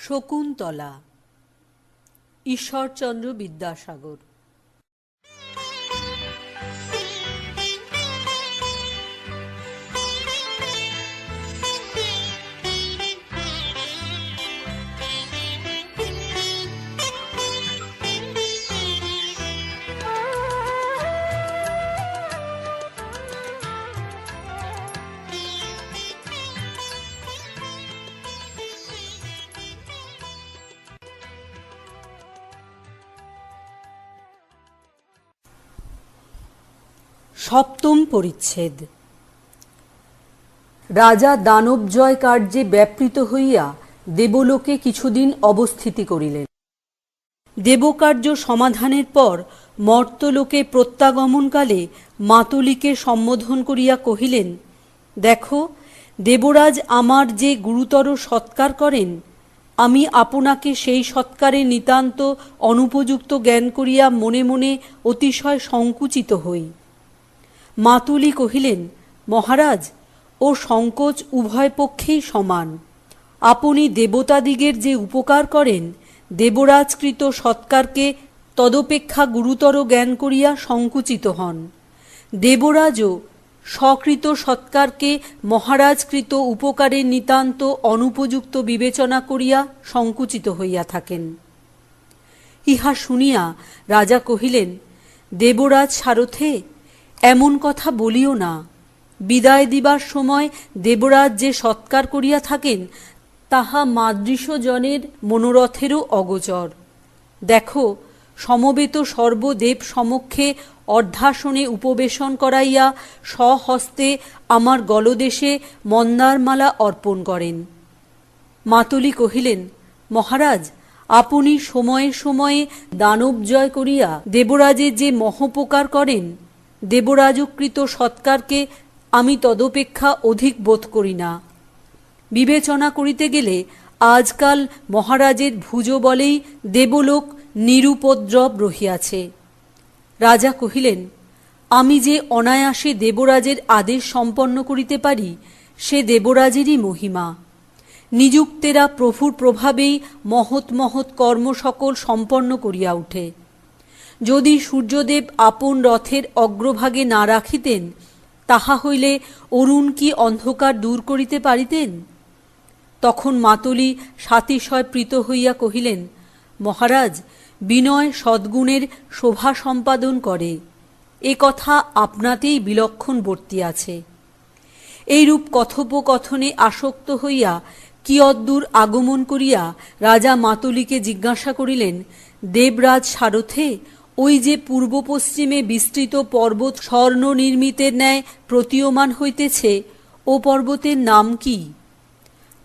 শকুন্তলা। ঈশ্বরচন্দ্র বিদ্যাসাগর। সপ্তম পরিচ্ছেদ। রাজা দানব জয় কার্যে ব্যাপৃত হইয়া দেবলোকে কিছুদিন অবস্থিতি করিলেন। দেবকার্য সমাধানের পর মর্তলোকে প্রত্যাগমনকালে মাতুলিকে সম্বোধন করিয়া কহিলেন, দেখো, দেবরাজ আমার যে গুরুতর সৎকার করেন, আমি আপনাকে সেই সৎকারে নিতান্ত অনুপযুক্ত জ্ঞান করিয়া মনে মনে অতিশয় সংকুচিত হই। মাতুলি কহিলেন, মহারাজ, ও সংকোচ উভয় পক্ষেই সমান। আপনি দেবতাদিগের যে উপকার করেন, দেবরাজকৃত সৎকারকে তদপেক্ষা গুরুতর জ্ঞান করিয়া সংকুচিত হন। দেবরাজও স্বকৃত সৎকারকে মহারাজকৃত উপকারের নিতান্ত অনুপযুক্ত বিবেচনা করিয়া সংকুচিত হইয়া থাকেন। ইহা শুনিয়া রাজা কহিলেন, দেবরাজ সারথে, এমন কথা বলিও না। বিদায় দিবার সময় দেবরাজ যে সৎকার করিয়া থাকেন, তাহা মাদৃশজনের মনোরথেরও অগোচর। দেখো, সমবেত সর্বদেব সমক্ষে অর্ধাসনে উপবেশন করাইয়া স্বহস্তে আমার গলদেশে মন্দারমালা অর্পণ করেন। মাতুলি কহিলেন, মহারাজ, আপনি সময়ে সময়ে দানব জয় করিয়া দেবরাজের যে মহোপকার করেন, দেবরাজকৃত সৎকারকে আমি তদপেক্ষা অধিক বোধ করি না। বিবেচনা করিতে গেলে আজকাল মহারাজের ভুজ বলেই দেবলোক নিরুপদ্রব রহিয়াছে। রাজা কহিলেন, আমি যে অনায়াসে দেবরাজের আদেশ সম্পন্ন করিতে পারি, সে দেবরাজেরই মহিমা। নিযুক্তেরা প্রভুর প্রভাবেই মহৎ মহৎ কর্ম সকল সম্পন্ন করিয়া উঠে। যদি সূর্যদেব আপন রথের অগ্রভাগে না রাখিতেন, তাহা হইলে অরুণ কি অন্ধকার দূর করিতে পারিতেন? তখন মাতুলি সাতিশয় প্রীত হইয়া কহিলেন, মহারাজ, বিনয় সদ্গুণের শোভা সম্পাদন করে, এ কথা আপনাতেই বিলক্ষণ বর্তিয়াছে। এইরূপ কথোপকথনে আসক্ত হইয়া কিয়দ্দূর আগমন করিয়া রাজা মাতুলিকে জিজ্ঞাসা করিলেন, দেবরাজ সারথে, ওই যে পূর্ব পশ্চিমে বিস্তৃত পর্বত স্বর্ণ নির্মিতের ন্যায় প্রতীয়মান হইতেছে, ও পর্বতের নাম কি?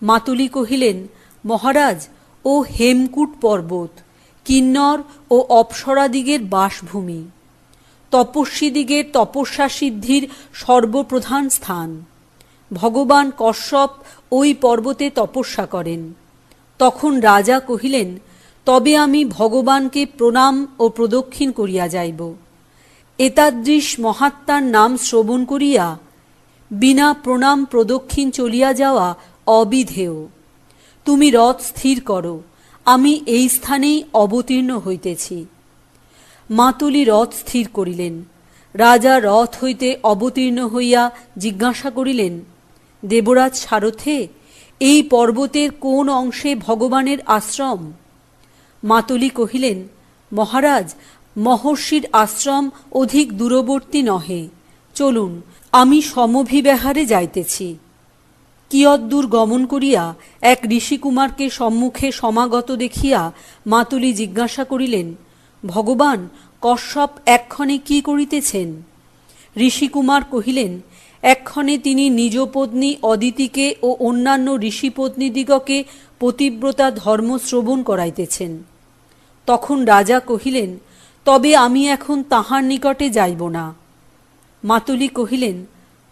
মাতুলি কহিলেন, মহারাজ, ও হেমকূট পর্বত, কিন্নর ও অপ্সরাদিগের বাসভূমি, তপস্বীদিগের তপস্যা সিদ্ধির সর্বপ্রধান স্থান। ভগবান কশ্যপ ওই পর্বতে তপস্যা করেন। তখন রাজা কহিলেন, তবে আমি ভগবানকে প্রণাম ও প্রদক্ষিণ করিয়া যাইব। এতাদৃশ মহাত্মার নাম শ্রবণ করিয়া বিনা প্রণাম প্রদক্ষিণ চলিয়া যাওয়া অবিধেয়। তুমি রথ স্থির করো, আমি এই স্থানেই অবতীর্ণ হইতেছি। মাতুলি রথ স্থির করিলেন। রাজা রথ হইতে অবতীর্ণ হইয়া জিজ্ঞাসা করিলেন, দেবরাজ সারথে, এই পর্বতের কোন অংশে ভগবানের আশ্রম? মাতুলি কহিলেন, মহারাজ, মহর্ষির আশ্রম অধিক দূরবর্তী নহে, চলুন, আমি সমভিব্যাহারে যাইতেছি। কিয়দ্দূর গমন করিয়া এক ঋষিকুমারকে সম্মুখে সমাগত দেখিয়া মাতুলি জিজ্ঞাসা করিলেন, ভগবান কশ্যপ এক্ষণে কি করিতেছেন? ঋষিকুমার কহিলেন, এক্ষণে তিনি নিজ পত্নী অদিতিকে ও অন্যান্য ঋষিপত্নীদিগকে পতিব্রতা ধর্ম শ্রবণ করাইতেছেন। তখন রাজা কহিলেন, তবে আমি এখন তাহার নিকটে যাইব না। মাতুলি কহিলেন,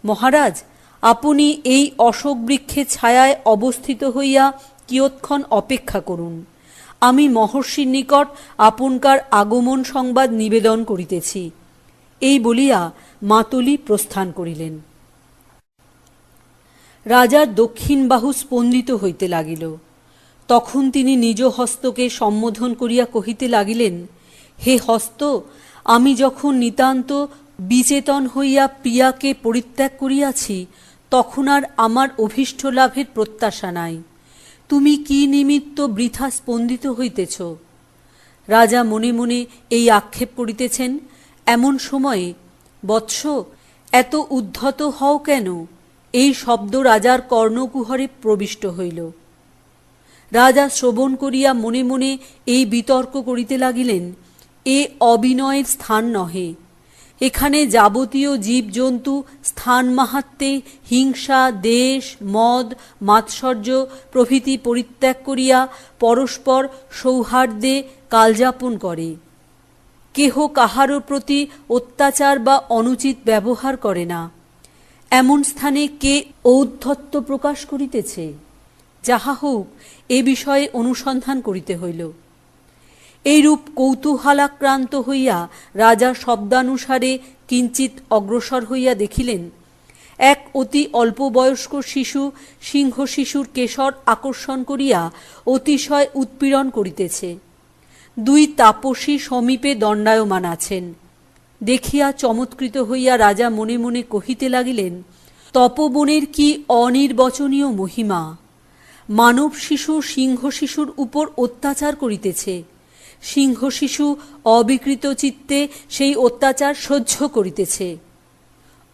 মহারাজ, আপনি এই অশোক বৃক্ষের ছায়ায় অবস্থিত হইয়া কিয়ৎক্ষণ অপেক্ষা করুন। আমি মহর্ষির নিকট আপনকার আগমন সংবাদ নিবেদন করিতেছি। এই বলিয়া মাতুলি প্রস্থান করিলেন। রাজার দক্ষিণ বাহু স্পন্দিত হইতে লাগিল। তখন তিনি নিজ হস্তকে সম্বোধন করিয়া কহিতে লাগিলেন, হে হস্ত, আমি যখন নিতান্ত বিচেতন হইয়া প্রিয়াকে পরিত্যাগ করিয়াছি, তখন আর আমার অভীষ্ট লাভের প্রত্যাশা নাই। তুমি কি নিমিত্ত বৃথা স্পন্দিত হইতেছ? রাজা মনে মনে এই আক্ষেপ করিতেছেন। এমন সময়ে, বৎস, এত উদ্ধত হও কেন? এই শব্দ রাজার কর্ণকুহরে প্রবিষ্ট হইল। রাজা শ্রবণ করিয়া মনে মনে এই বিতর্ক করিতে লাগিলেন, এ অবিনয়ের স্থান নহে। এখানে যাবতীয় জীবজন্তু স্থান মাহাত্ম্যে হিংসা, দেশ, মদ, মাৎসর্য প্রভৃতি পরিত্যাগ করিয়া পরস্পর সৌহার্দ্যে কালযাপন করে। কেহ কাহারও প্রতি অত্যাচার বা অনুচিত ব্যবহার করে না। এমন স্থানে কে ঔদ্ধত্য প্রকাশ করিতেছে? যাহা হোক, এ বিষয়ে অনুসন্ধান করিতে হইল। এইরূপ কৌতূহলাক্রান্ত হইয়া রাজা শব্দানুসারে কিঞ্চিৎ অগ্রসর হইয়া দেখিলেন, এক অতি অল্পবয়স্ক শিশু সিংহ শিশুর কেশর আকর্ষণ করিয়া অতিশয় উৎপীড়ন করিতেছে। দুই তাপসী সমীপে দণ্ডায়মান আছেন। দেখিয়া চমৎকৃত হইয়া রাজা মনে মনে কহিতে লাগিলেন, তপবনের কি অনির্বচনীয় মহিমা! মানব শিশু সিংহ শিশুর উপর অত্যাচার করিতেছে। সিংহ শিশু অবিকৃত চিত্তে সেই অত্যাচার সহ্য করিতেছে।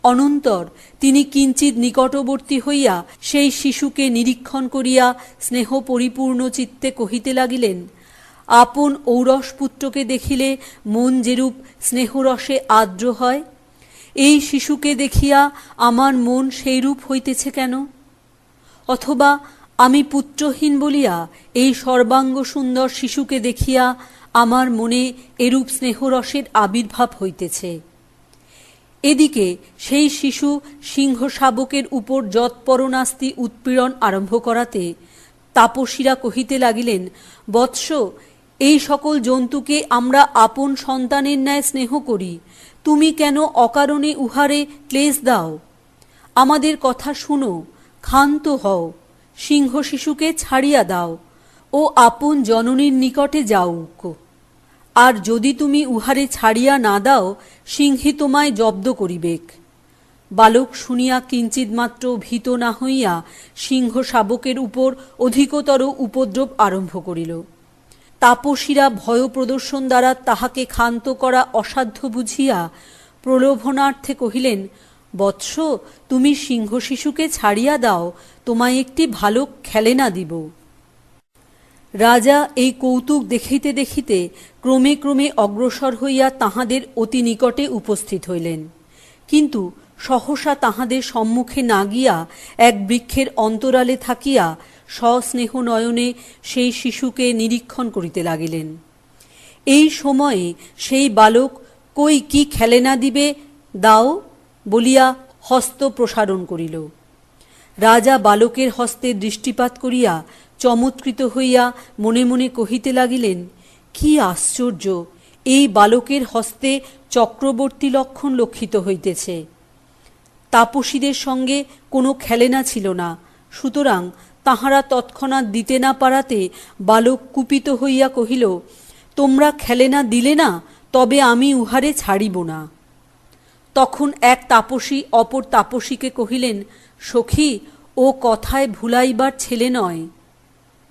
অনন্তর তিনি কিঞ্চিৎ নিকটবর্তী হইয়া সেই শিশুকে নিরীক্ষণ করিয়া স্নেহ পরিপূর্ণ চিত্তে কহিতে লাগিলেন, আপন ঔরস পুত্রকে দেখিলে মন যেরূপ স্নেহরসে আর্দ্র হয়, এই শিশুকে দেখিয়া আমার মন সেইরূপ হইতেছে কেন? অথবা আমি পুত্রহীন বলিয়া এই সর্বাঙ্গ সুন্দর শিশুকে দেখিয়া আমার মনে এরূপ স্নেহরসের আবির্ভাব হইতেছে। এদিকে সেই শিশু সিংহ শাবকের উপর যৎপরনাস্তি উৎপীড়ন আরম্ভ করাতে তাপসীরা কহিতে লাগিলেন, বৎস, এই সকল জন্তুকে আমরা আপন সন্তানের ন্যায় স্নেহ করি, তুমি কেন অকারণে উহারে ক্লেশ দাও? আমাদের কথা শুনো, ক্ষান্ত হও, সিংহ শিশুকে ছাড়িয়া দাও ও আপন জননীর নিকটে যাউক। আর যদি তুমি উহারে ছাড়িয়া না দাও, সিংহে তোমায় জব্দ করিবেক। বালক শুনিয়া কিঞ্চিৎ মাত্র ভীত না হইয়া সিংহ শাবকের উপর অধিকতর উপদ্রব আরম্ভ করিল। তাপসীরা ভয় প্রদর্শন দ্বারা তাহাকে ক্ষান্ত করা অসাধ্য বুঝিয়া প্রলোভনার্থে কহিলেন, বৎস, তুমি সিংহ শিশুকে ছাড়িয়া দাও, তোমায় একটি ভালো খেলেনা দিব। রাজা এই কৌতুক দেখিতে দেখিতে ক্রমে ক্রমে অগ্রসর হইয়া তাহাদের অতি নিকটে উপস্থিত হইলেন, কিন্তু সহসা তাহাদের সম্মুখে না গিয়া এক বৃক্ষের অন্তরালে থাকিয়া সস্নেহ নয়নে সেই শিশুকে নিরীক্ষণ করিতে লাগিলেন। এই সময়ে সেই বালক, কই কি খেলেনা দিবে, দাও বলিয়া হস্ত প্রসারণ করিল। রাজা বালকের হস্তে দৃষ্টিপাত করিয়া চমৎকৃত হইয়া মনে মনে কহিতে লাগিলেন, কি আশ্চর্য! এই বালকের হস্তে চক্রবর্তী লক্ষণ লক্ষিত হইতেছে। তাপসীদের সঙ্গে কোনো খেলেনা ছিল না, সুতরাং তাহারা তৎক্ষণাৎ দিতে না পারাতে বালক কুপিত হইয়া কহিল, তোমরা খেলেনা দিলে না, তবে আমি উহারে ছাড়িব না। তখন এক তাপসী অপর তাপসীকে কহিলেন, সখী, ও কথায় ভুলাইবার ছেলে নয়।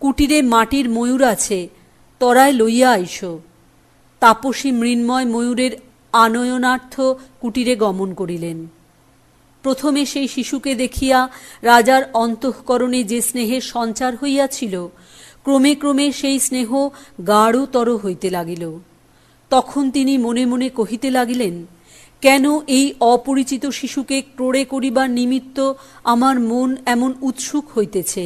কুটিরে মাটির ময়ূর আছে, তরায় লইয়া আইস। তাপসী মৃন্ময় ময়ূরের আনয়নার্থ কুটিরে গমন করিলেন। প্রথমে সেই শিশুকে দেখিয়া রাজার অন্তঃকরণে যে স্নেহের সঞ্চার হইয়াছিল, ক্রমে ক্রমে সেই স্নেহ গাঢ়তর হইতে লাগিল। তখন তিনি মনে মনে কহিতে লাগিলেন, কেন এই অপরিচিত শিশুকে ক্রোড়ে করিবার নিমিত্ত আমার মন এমন উৎসুক হইতেছে?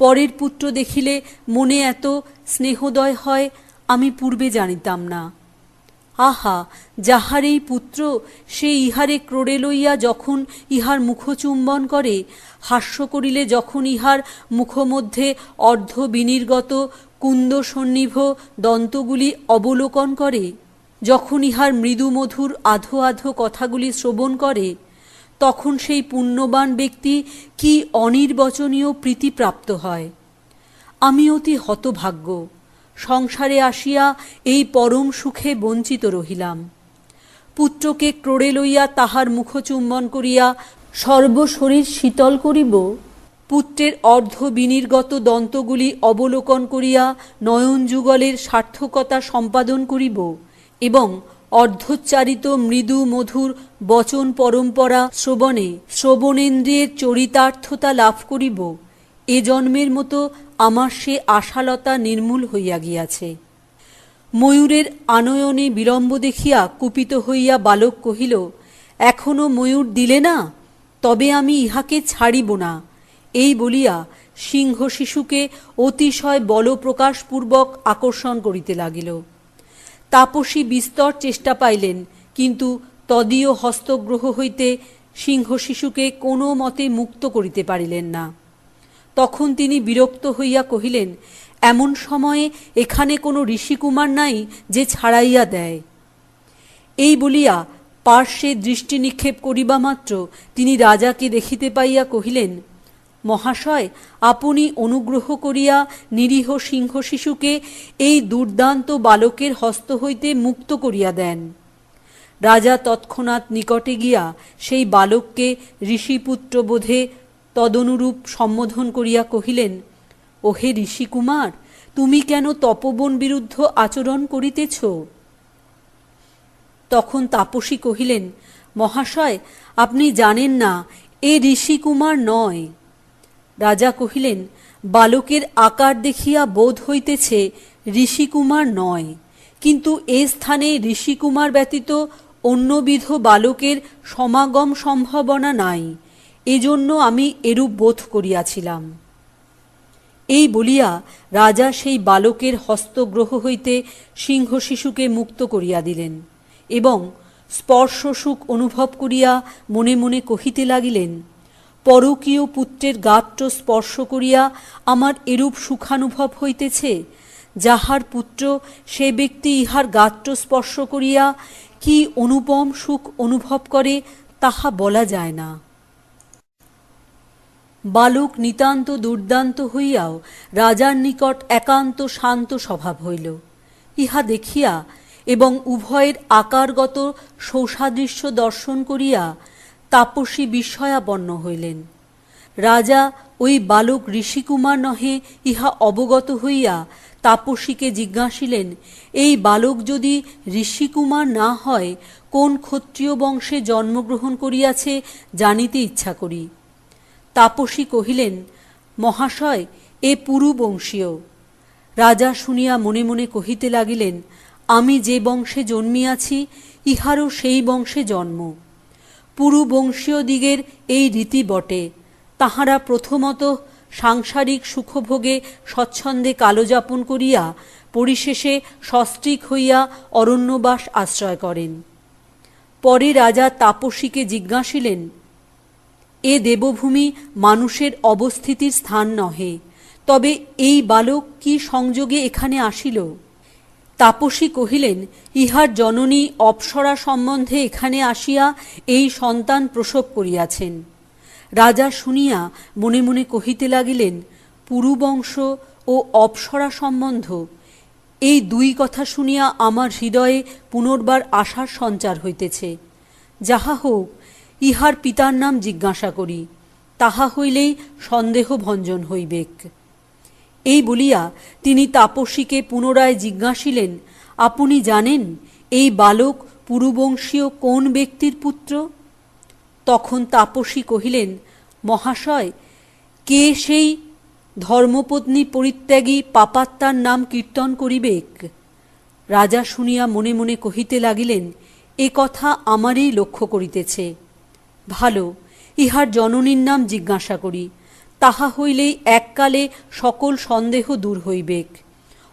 পরের পুত্র দেখিলে মনে এত স্নেহোদয় হয়, আমি পূর্বে জানিতাম না। আহা, যাহার এই পুত্র, সে ইহারে ক্রোড়ে লইয়া যখন ইহার মুখচুম্বন করে, হাস্য করিলে যখন ইহার মুখমধ্যে অর্ধ বিনির্গত কুন্দ সন্নিভ দন্তগুলি অবলোকন করে, যখন ইহার মৃদু মধুর আধো আধো কথাগুলি শ্রবণ করে, তখন সেই পুণ্যবান ব্যক্তি কি অনির্বচনীয় প্রীতিপ্রাপ্ত হয়। আমি অতি হতভাগ্য, সংসারে আসিয়া এই পরম সুখে বঞ্চিত রহিলাম। পুত্রকে ক্রোড়ে লইয়া তাহার মুখচুম্বন করিয়া সর্বশরীর শীতল করিব, পুত্রের অর্ধ বিনির্গত দন্তগুলি অবলোকন করিয়া নয়নযুগলের সার্থকতা সম্পাদন করিব এবং অর্ধোচ্চারিত মৃদু মধুর বচন পরম্পরা শ্রবণে শ্রবণেন্দ্রিয়ের চরিতার্থতা লাভ করিব, এ জন্মের মতো আমার সে আশালতা নির্মূল হইয়া গিয়াছে। ময়ূরের আনয়নে বিলম্ব দেখিয়া কুপিত হইয়া বালক কহিল, এখনো ময়ূর দিলে না? তবে আমি ইহাকে ছাড়িব না। এই বলিয়া সিংহ শিশুকে অতিশয় বলপ্রকাশপূর্বক আকর্ষণ করিতে লাগিল। তাপসী বিস্তর চেষ্টা পাইলেন, কিন্তু তদীয় হস্তগ্রহ হইতে সিংহ শিশুকে কোনো মতে মুক্ত করিতে পারিলেন না। তখন তিনি বিরক্ত হইয়া কহিলেন, এমন সময়ে এখানে কোনো ঋষিকুমার নাই যে ছাড়াইয়া দেয়। এই বলিয়া পার্শ্বে দৃষ্টি নিক্ষেপ করিবা মাত্র তিনি রাজাকে দেখিতে পাইয়া কহিলেন, মহাশয়, আপনি অনুগ্রহ করিয়া নিরীহ সিংহ শিশুকে এই দুর্দান্ত বালকের হস্ত হইতে মুক্ত করিয়া দেন। রাজা তৎক্ষণাৎ নিকটে গিয়া সেই বালককে ঋষিপুত্র বোধে তদনুরূপ সম্বোধন করিয়া কহিলেন, ওহে ঋষিকুমার, তুমি কেন তপবন বিরুদ্ধ আচরণ করিতেছ? তখন তাপসী কহিলেন, মহাশয়, আপনি জানেন না, এ ঋষিকুমার নয়। রাজা কহিলেন, বালকের আকার দেখিয়া বোধ হইতেছে ঋষিকুমার নয়, কিন্তু এ স্থানে ঋষিকুমার ব্যতীত অন্যবিধ বালকের সমাগম সম্ভাবনা নাই, এজন্য আমি এরূপ বোধ করিয়াছিলাম। এই বলিয়া রাজা সেই বালকের হস্তগ্রহ হইতে সিংহ শিশুকে মুক্ত করিয়া দিলেন এবং স্পর্শ সুখ অনুভব করিয়া মনে মনে কহিতে লাগিলেন, পরকীয় পুত্রের গাত্র স্পর্শ করিয়া আমার এরূপ সুখানুভব হইতেছে, যাহার পুত্র সে ব্যক্তি ইহার গাত্র স্পর্শ করিয়া কি অনুপম সুখ অনুভব করে তাহা বলা যায় না। বালক নিতান্ত দুর্দান্ত হইয়াও রাজার নিকট একান্ত শান্ত স্বভাব হইল। ইহা দেখিয়া এবং উভয়ের আকারগত সৌসাদৃশ্য দর্শন করিয়া তাপসী বিস্ময়াপন্ন হইলেন। রাজা ওই বালক ঋষিকুমার নহে ইহা অবগত হইয়া তাপসীকে জিজ্ঞাসিলেন, এই বালক যদি ঋষিকুমার না হয় কোন ক্ষত্রিয় বংশে জন্মগ্রহণ করিয়াছে জানিতে ইচ্ছা করি। তাপসী কহিলেন, মহাশয়, এ পুরুবংশীয়। রাজা শুনিয়া মনে মনে কহিতে লাগিলেন, আমি যে বংশে জন্মিয়াছি ইহারও সেই বংশে জন্ম। পুরুবংশীয় দিগের এই রীতি বটে, তাহারা প্রথমত সাংসারিক সুখভোগে স্বচ্ছন্দে কালযাপন করিয়া পরিশেষে সস্ত্রীক হইয়া অরণ্যবাস আশ্রয় করেন। পরে রাজা তাপসীকে জিজ্ঞাসিলেন, এ দেবভূমি মানুষের অবস্থিতির স্থান নহে, তবে এই বালক কি সংযোগে এখানে আসিল? তাপসী কহিলেন, ইহার জননী অপ্সরা সম্বন্ধে এখানে আসিয়া এই সন্তান প্রসব করিয়াছেন। রাজা শুনিয়া মনে মনে কহিতে লাগিলেন, পুরুবংশ ও অপ্সরা সম্বন্ধ, এই দুই কথা শুনিয়া আমার হৃদয়ে পুনর্বার আশার সঞ্চার হইতেছে। যাহা হোক, ইহার পিতার নাম জিজ্ঞাসা করি, তাহা হইলেই সন্দেহ ভঞ্জন হইবেক। এই বলিয়া তিনি তাপসীকে পুনরায় জিজ্ঞাসিলেন, আপনি জানেন এই বালক পুরুবংশীয় কোন ব্যক্তির পুত্র? তখন তাপসী কহিলেন, মহাশয়, কে সেই ধর্মপত্নী পরিত্যাগী পাপাত্মার নাম কীর্তন করিবেক? রাজা শুনিয়া মনে মনে কহিতে লাগিলেন, এ কথা আমারই লক্ষ্য করিতেছে। ভালো, ইহার জননীর নাম জিজ্ঞাসা করি, তাহা হইলেই এককালে সকল সন্দেহ দূর হইবেক।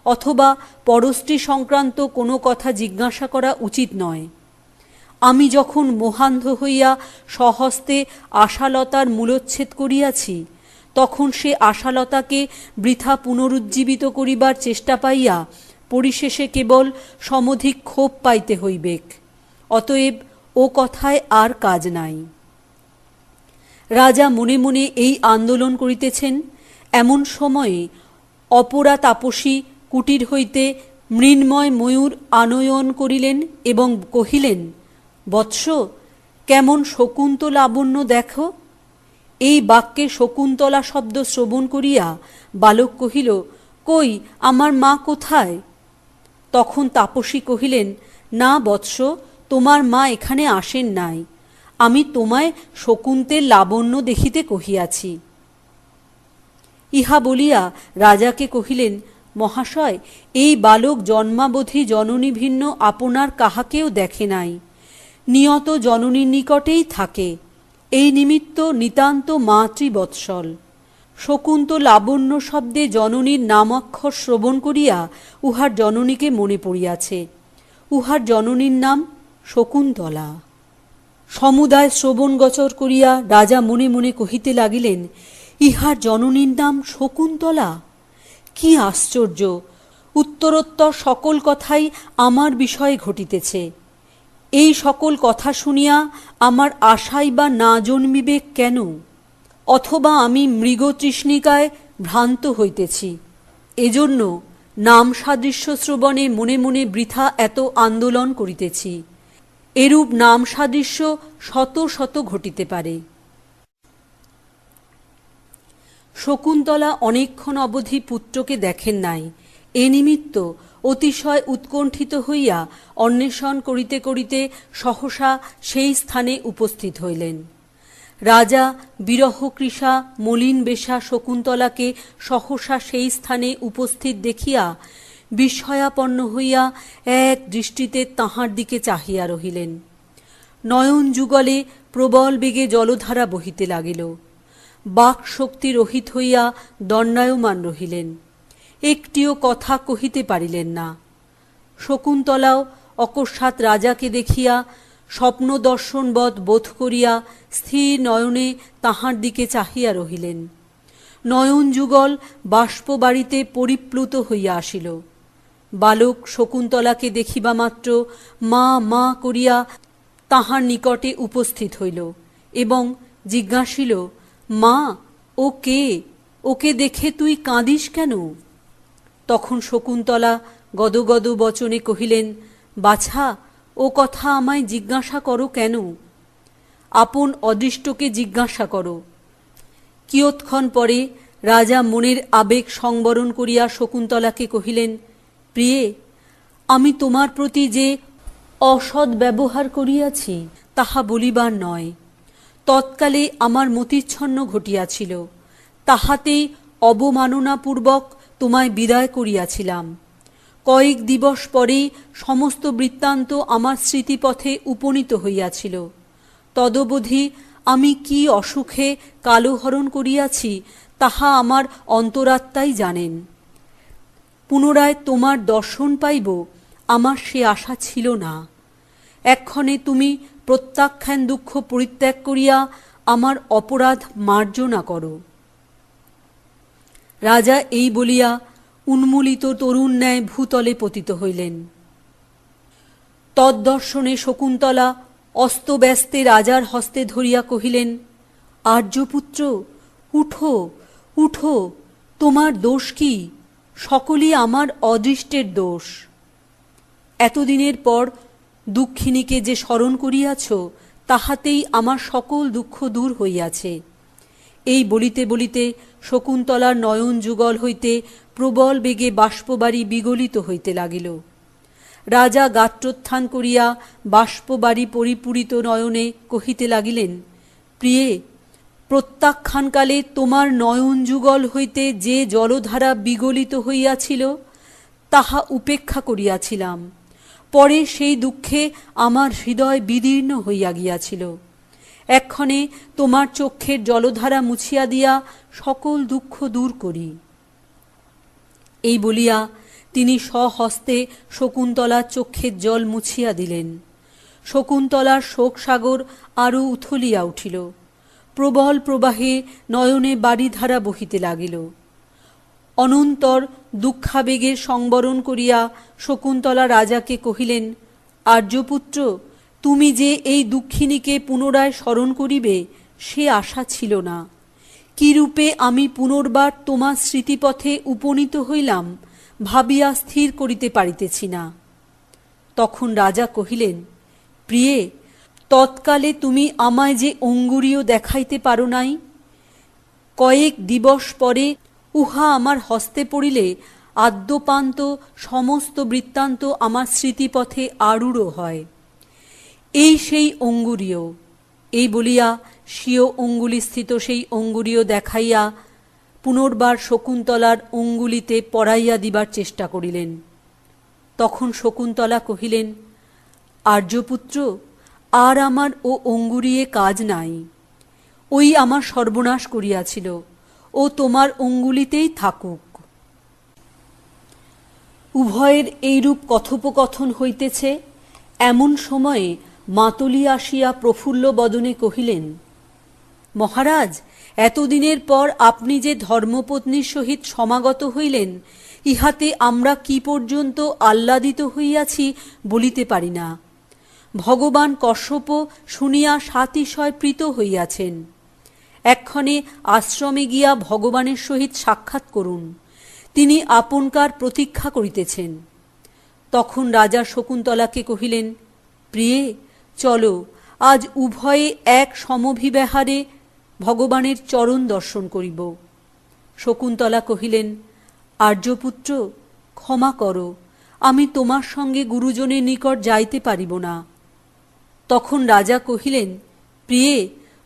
অথবা পরস্ত্রী সংক্রান্ত কোনো কথা জিজ্ঞাসা করা উচিত নয়। আমি যখন মোহান্ধ হইয়া স্বহস্তে আশালতার মূলোচ্ছেদ করিয়াছি, তখন সে আশালতাকে বৃথা পুনরুজ্জীবিত করিবার চেষ্টা পাইয়া পরিশেষে কেবল সমধিক ক্ষোভ পাইতে হইবেক। অতএব ও কথায় আর কাজ নাই। রাজা মনে মনে এই আন্দোলন করিতেছেন, এমন সময়ে অপরা তাপসী কুটির হইতে মৃন্ময় ময়ূর আনয়ন করিলেন এবং কহিলেন, বৎস, কেমন শকুন্ত লাবণ্য দেখো। এই বাক্যে শকুন্তলা শব্দ শ্রবণ করিয়া বালক কহিল, কই, আমার মা কোথায়? তখন তাপসী কহিলেন, না বৎস, তোমার মা এখানে আসেন নাই, আমি তোমায় শকুন্তের লাবণ্য দেখিতে কহিয়াছি। ইহা বলিয়া রাজাকে কহিলেন, মহাশয়, এই বালক জন্মাবধি জননী ভিন্ন আপনার কাহাকেও দেখে নাই, নিয়ত জননীর নিকটেই থাকে, এই নিমিত্ত নিতান্ত মাতৃবৎসল। শকুন্ত লাবণ্য শব্দে জননীর নামাক্ষর শ্রবণ করিয়া উহার জননীকে মনে পড়িয়াছে। উহার জননীর নাম শকুন্তলা। সমুদায় শ্রবণগোচর করিয়া রাজা মনে মনে কহিতে লাগিলেন, ইহার জননীর নাম শকুন্তলা! কি আশ্চর্য! উত্তরোত্তর সকল কথাই আমার বিষয়ে ঘটিতেছে। এই সকল কথা শুনিয়া আমার আশাই বা না জন্মিবে কেন? অথবা আমি মৃগতৃষ্ণিকায় ভ্রান্ত হইতেছি, এজন্য নাম সাদৃশ্য শ্রবণে মনে মনে বৃথা এত আন্দোলন করিতেছি। এরূপ নাম সাদৃশ্য শত শত ঘটিতে পারে। শকুন্তলা অনেকক্ষণ অবধি পুত্রকে দেখেন নাই। এ নিমিত্ত অতিশয় উৎকণ্ঠিত হইয়া অন্বেষণ করিতে করিতে সহসা সেই স্থানে উপস্থিত হইলেন। রাজা বিরহকৃশা মলিন বেশা শকুন্তলাকে সহসা সেই স্থানে উপস্থিত দেখিয়া বিস্ময়াপন্ন হইয়া এক দৃষ্টিতে তাহার দিকে চাহিয়া রহিলেন। নয়ন যুগলে প্রবল বেগে জলধারা বহিতে লাগিল। বাক শক্তি রহিত হইয়া দণ্ডায়মান রহিলেন। একটিও কথা কহিতে পারিলেন না। শকুন্তলাও অকস্মাৎ রাজাকে দেখিয়া স্বপ্ন দর্শনবৎ বোধ করিয়া স্থির নয়নে তাহার দিকে চাহিয়া রহিলেন। নয়ন যুগল বাষ্পবাড়িতে পরিপ্লুত হইয়া আসিল। বালক শকুন্তলাকে দেখিবা মাত্র মা মা করিয়া তাহার নিকটে উপস্থিত হইল এবং জিজ্ঞাসিল, মা, ও কে? ওকে দেখে তুই কাঁদিস কেন? তখন শকুন্তলা গদগদ বচনে কহিলেন, বাছা, ও কথা আমায় জিজ্ঞাসা করো কেন? আপন অদৃষ্টকে জিজ্ঞাসা করো। কিয়ৎক্ষণ পরে রাজা মনের আবেগ সংবরণ করিয়া শকুন্তলাকে কহিলেন, প্রিয়ে, আমি তোমার প্রতি যে অসৎ ব্যবহার করিয়াছি তাহা বলিবার নয়। তৎকালে আমার মতিচ্ছন্ন ঘটিয়াছিল, তাহাতেই অবমাননাপূর্বক তোমায় বিদায় করিয়াছিলাম। কয়েক দিবস পরেই সমস্ত বৃত্তান্ত আমার স্মৃতিপথে উপনীত হইয়াছিল। তদবধি আমি কি অসুখে কালহরণ করিয়াছি তাহা আমার অন্তরাত্মাই জানেন। পুনরায় তোমার দর্শন পাইব আমার সে আশা ছিল না। এক্ষণে তুমি প্রত্যাখ্যান দুঃখ পরিত্যাগ করিয়া আমার অপরাধ মার্জনা করো। রাজা এই বলিয়া উন্মূলিত তরুণ ন্যায় ভূতলে পতিত হইলেন। তদ্দর্শনে শকুন্তলা অস্তব্যস্তে রাজার হস্তে ধরিয়া কহিলেন, আর্যপুত্র, উঠো উঠো, তোমার দোষ কি? সকলই আমার অদৃষ্টের দোষ। এতদিনের পর দুঃখিনীকে যে স্মরণ করিয়াছ তাহাতেই আমার সকল দুঃখ দূর হইয়াছে। এই বলিতে বলিতে শকুন্তলার নয়ন যুগল হইতে প্রবল বেগে বাষ্পবাড়ি বিগলিত হইতে লাগিল। রাজা গাত্রোত্থান করিয়া বাষ্পবাড়ি পরিপূরিত নয়নে কহিতে লাগিলেন, প্রিয়ে, প্রত্যাখ্যানকালে তোমার নয়ন যুগল হইতে যে জলধারা বিগলিত হইয়াছিল তাহা উপেক্ষা করিয়াছিলাম। পরে সেই দুঃখে আমার হৃদয় বিদীর্ণ হইয়া গিয়াছিল। এক্ষণে তোমার চক্ষের জলধারা মুছিয়া দিয়া সকল দুঃখ দূর করি। এই বলিয়া তিনি স্বহস্তে শকুন্তলার চক্ষের জল মুছিয়া দিলেন। শকুন্তলার শোকসাগর আরও উথলিয়া উঠিল। প্রবল প্রবাহে নয়নে বারিধারা বহিতে লাগিল। অনন্তর দুঃখাবেগের সংবরণ করিয়া শকুন্তলা রাজাকে কহিলেন, আর্যপুত্র, তুমি যে এই দুঃখিনীকে পুনরায় স্মরণ করিবে সে আশা ছিল না, কিরূপে আমি পুনর্বার তোমার স্মৃতিপথে উপনীত হইলাম ভাবিয়া স্থির করিতে পারিতেছি না। তখন রাজা কহিলেন, প্রিয়ে, তৎকালে তুমি আমায় যে অঙ্গুরীয় দেখাইতে পারো নাই, কয়েক দিবস পরে উহা আমার হস্তে পড়িলে আদ্যপান্ত সমস্ত বৃত্তান্ত আমার স্মৃতিপথে আরূঢ় হয়। এই সেই অঙ্গুরীয়। এই বলিয়া স্বীয় অঙ্গুলিস্থিত সেই অঙ্গুরীয় দেখাইয়া পুনর্বার শকুন্তলার অঙ্গুলিতে পরাইয়া দিবার চেষ্টা করিলেন। তখন শকুন্তলা কহিলেন, আর্যপুত্র, আর আমার ও অঙ্গুরীয়ে কাজ নাই। ওই আমার সর্বনাশ করিয়াছিল, ও তোমার অঙ্গুলিতেই থাকুক। উভয়ের এইরূপ কথোপকথন হইতেছে। এমন সময়ে মাতলি আসিয়া প্রফুল্ল বদনে কহিলেন, মহারাজ, এতদিনের পর আপনি যে ধর্মপত্নীর সহিত সমাগত হইলেন, ইহাতে আমরা কি পর্যন্ত আহ্লাদিত হইয়াছি বলিতে পারি না। ভগবান কশ্যপও শুনিয়া সাতিশয় প্রীত হইয়াছেন। এক্ষণে আশ্রমে গিয়া ভগবানের সহিত সাক্ষাৎ করুন, তিনি আপনকার প্রতীক্ষা করিতেছেন। তখন রাজা শকুন্তলাকে কহিলেন, প্রিয়ে, চলো, আজ উভয়ে এক সমভিব্যাহারে ভগবানের চরণ দর্শন করিব। শকুন্তলা কহিলেন, আর্যপুত্র, ক্ষমা করো, আমি তোমার সঙ্গে গুরুজনের নিকট যাইতে পারিব না। তখন রাজা কহিলেন, প্রিয়ে,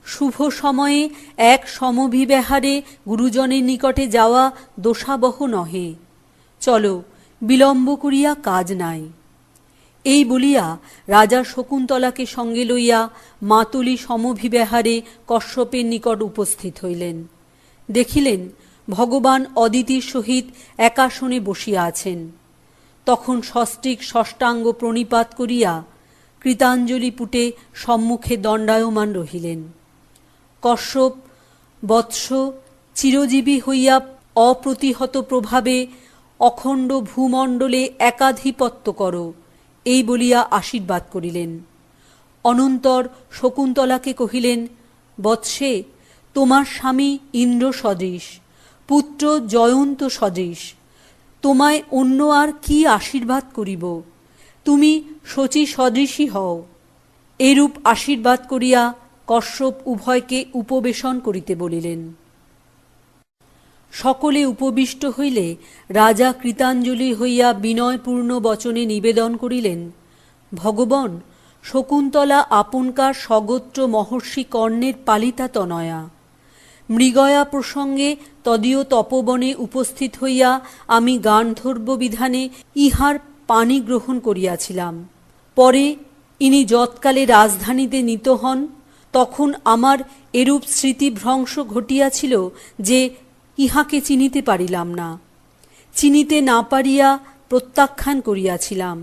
শুভ সময়ে এক সমভিব্যাহারে গুরুজনের নিকটে যাওয়া দোষাবহ নহে। চলো, বিলম্ব করিয়া কাজ নাই। এই বলিয়া রাজা শকুন্তলাকে সঙ্গে লইয়া মাতলি সমভিব্যাহারে কশ্যপের নিকট উপস্থিত হইলেন। দেখিলেন ভগবান অদিতির সহিত একাসনে বসিয়া আছেন। তখন সস্ত্রীক ষষ্ঠাঙ্গ প্রণিপাত করিয়া কৃতাঞ্জলি পুটে সম্মুখে দণ্ডায়মান রহিলেন। কশ্যপ, বৎস, চিরজীবী হইয়া অপ্রতিহত প্রভাবে অখণ্ড ভূমণ্ডলে একাধিপত্য কর, এই বলিয়া আশীর্বাদ করিলেন। অনন্তর শকুন্তলাকে কহিলেন, বৎসে, তোমার স্বামী ইন্দ্র সদৃশ, পুত্র জয়ন্ত সদৃশ, তোমায় অন্য আর কি আশীর্বাদ করিব? তুমি শচী সদৃশই হও। এরূপ আশীর্বাদ করিয়া কশ্যপ উভয়কে উপবেশন করিতে বলিলেন। সকলে উপবিষ্ট হইলে রাজা কৃতাঞ্জলি হইয়া বিনয়পূর্ণ বচনে নিবেদন করিলেন, ভগবন, শকুন্তলা আপনকার স্বগোত্র মহর্ষি কর্ণের পালিতা তনয়া। মৃগয়া প্রসঙ্গে তদীয় তপবনে উপস্থিত হইয়া আমি গান্ধর্ব বিধানে ইহার পানি গ্রহণ করিয়াছিলাম। পরে ইনি যৎকালে রাজধানীতে নীত হন, তখন আমার এরূপ স্মৃতিভ্রংশ ঘটিয়াছিল যে ইহাকে চিনিতে পারিলাম না। চিনিতে না পারিয়া প্রত্যাখ্যান করিয়াছিলাম।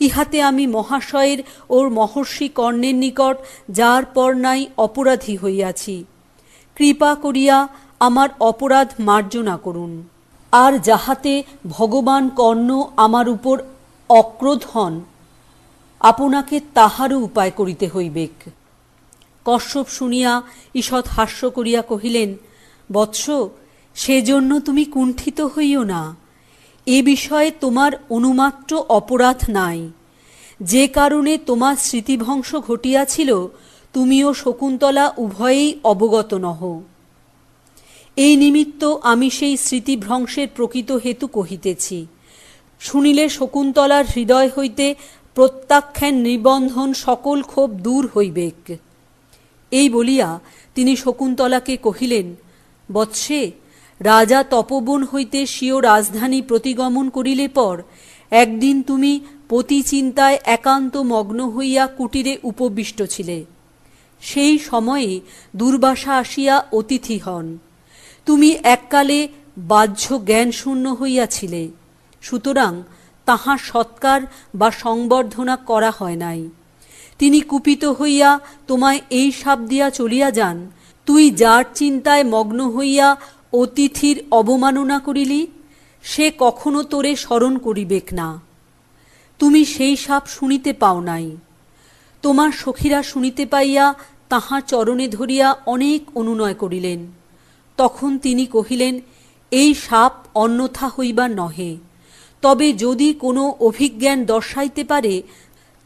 ইহাতে আমি মহাশয়ের ওর মহর্ষি কর্ণের নিকট যার পর নাই অপরাধী হইয়াছি। কৃপা করিয়া আমার অপরাধ মার্জনা করুন। আর যাহাতে ভগবান কর্ণ আমার উপর অক্রোধ হন, আপনাকে তাহারও উপায় করিতে হইবেক। কশ্যপ শুনিয়া ঈষৎ হাস্য করিয়া কহিলেন, বৎস, সেজন্য তুমি কুণ্ঠিত হইও না। এ বিষয়ে তোমার অনুমাত্র অপরাধ নাই। যে কারণে তোমার স্মৃতিভংশ ঘটিয়াছিল, তুমিও শকুন্তলা উভয়েই অবগত নহ। এই নিমিত্ত আমি সেই স্মৃতিভ্রংশের প্রকৃত হেতু কহিতেছি। শুনিলে শকুন্তলার হৃদয় হইতে প্রত্যাখ্যান নিবন্ধন সকল ক্ষোভ দূর হইবেক। এই বলিয়া তিনি শকুন্তলাকে কহিলেন, বৎসে, রাজা তপবন হইতে স্বীয় রাজধানী প্রতিগমন করিলে পর একদিন তুমি পতি চিন্তায় একান্ত মগ্ন হইয়া কুটিরে উপবিষ্ট ছিলে। সেই সময়ে দুর্বাসা আসিয়া অতিথি হন। তুমি এককালে বাহ্য জ্ঞানশূন্য হইয়াছিলে, সুতরাং তাহার সৎকার বা সংবর্ধনা করা হয় নাই। তিনি কুপিত হইয়া তোমায় এই শাপ দিয়া চলিয়া যান, তুই যার চিন্তায় মগ্ন হইয়া অতিথির অবমাননা করিলি, সে কখনো তোরে স্মরণ করিবেক না। তুমি সেই শাপ শুনিতে পাও নাই। তোমার সখীরা শুনিতে পাইয়া তাহার চরণে ধরিয়া অনেক অনুনয় করিলেন। তখন তিনি কহিলেন, এই সাপ অন্যথা হইবার নহে, তবে যদি কোনো অভিজ্ঞান দর্শাইতে পারে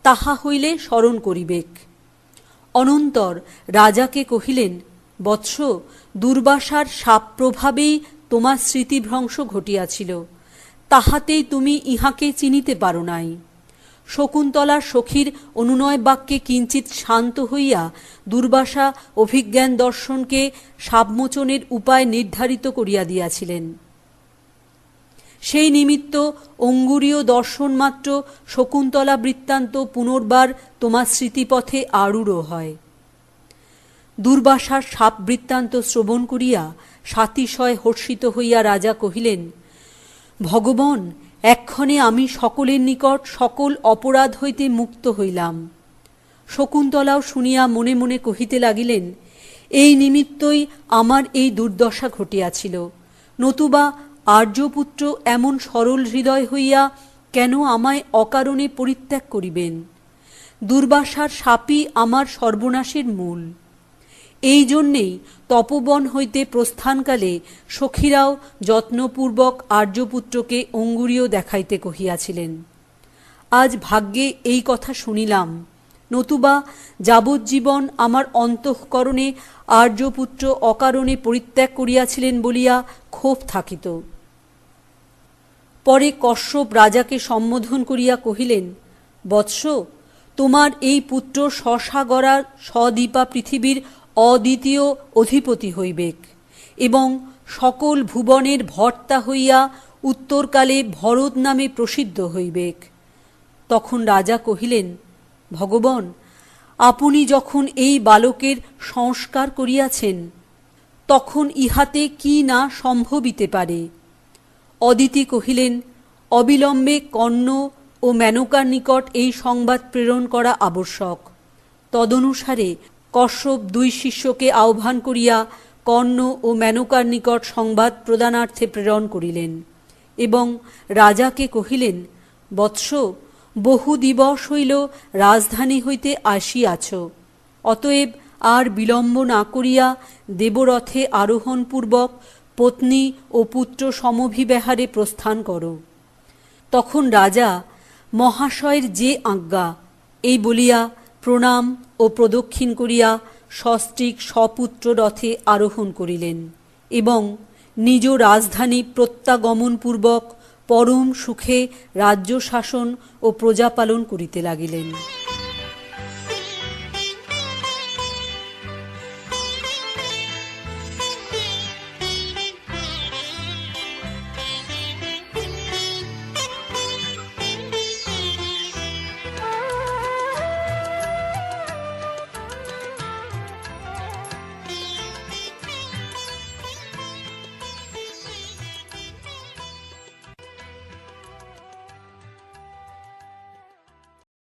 তাহা হইলে স্মরণ করিবেক। অনন্তর রাজাকে কহিলেন, বৎস, দুর্বাসার সাপ প্রভাবেই তোমার স্মৃতিভ্রংশ ঘটিয়াছিল, তাহাতেই তুমি ইহাকে চিনিতে পারো নাই। শকুন্তলার সখীর অনুনয় বাক্যে কিঞ্চিত শান্ত হইয়া দুর্বাসা অভিজ্ঞান দর্শনকে সাবমোচনের উপায় নির্ধারিত করিয়া দিয়াছিলেন। সেই নিমিত্ত অঙ্গুরীয় দর্শন মাত্র শকুন্তলা বৃত্তান্ত পুনর্বার তোমার স্মৃতিপথে আরূঢ় হয়। দুর্বাসার সাপ বৃত্তান্ত শ্রবণ করিয়া সাতিশয় হর্ষিত হইয়া রাজা কহিলেন, ভগবান, এক্ষণে আমি সকলের নিকট সকল অপরাধ হইতে মুক্ত হইলাম। শকুন্তলাও শুনিয়া মনে মনে কহিতে লাগিলেন, এই নিমিত্তই আমার এই দুর্দশা ঘটিয়াছিল, নতুবা আর্যপুত্র এমন সরল হৃদয় হইয়া কেন আমায় অকারণে পরিত্যাগ করিবেন? দুর্বাসার শাপই আমার সর্বনাশের মূল। এই জন্যেই তপবন হইতে প্রস্থানকালে সখীরাও যত্নপূর্বক আর্যপুত্রকে অঙ্গুরীয় দেখাইতে কহিয়াছিলেন। আজ ভাগ্যে এই কথা শুনিলাম, নতুবা যাবজ্জীবন আমার অন্তঃকরণে আর্যপুত্র অকারণে পরিত্যাগ করিয়াছিলেন বলিয়া ক্ষোভ থাকিত। পরে কশ্যপ রাজাকে সম্বোধন করিয়া কহিলেন, বৎস, তোমার এই পুত্র শশাগরা সদ্বীপা পৃথিবীর অদ্বিতীয় অধিপতি হইবেক এবং সকল ভুবনের ভর্তা হইয়া উত্তরকালে ভরত নামে প্রসিদ্ধ হইবেক। তখন রাজা কহিলেন, ভগবান, আপনি যখন এই বালকের সংস্কার করিয়াছেন, তখন ইহাতে কি না সম্ভবিতে পারে? অদিতি কহিলেন, অবিলম্বে কর্ণ ও মেনকার নিকট এই সংবাদ প্রেরণ করা আবশ্যক। তদনুসারে কশ্যপ দুই শিষ্যকে আহ্বান করিয়া কর্ণ ও মেনকার নিকট সংবাদ প্রদানার্থে প্রেরণ করিলেন এবং রাজাকে কহিলেন, বৎস, বহু দিবস হইল রাজধানী হইতে আসিয়াছ, অতএব আর বিলম্ব না করিয়া দেবরথে আরোহণপূর্বক পত্নী ও পুত্র সমভিব্যাহারে প্রস্থান করো। তখন রাজা, মহাশয়ের যে আজ্ঞা, এই বলিয়া প্রণাম ও প্রদক্ষিণ করিয়া সস্ত্রীক সপুত্র রথে আরোহণ করিলেন এবং নিজ রাজধানী প্রত্যাগমনপূর্বক পরম সুখে রাজ্য শাসন ও প্রজাপালন করিতে লাগিলেন।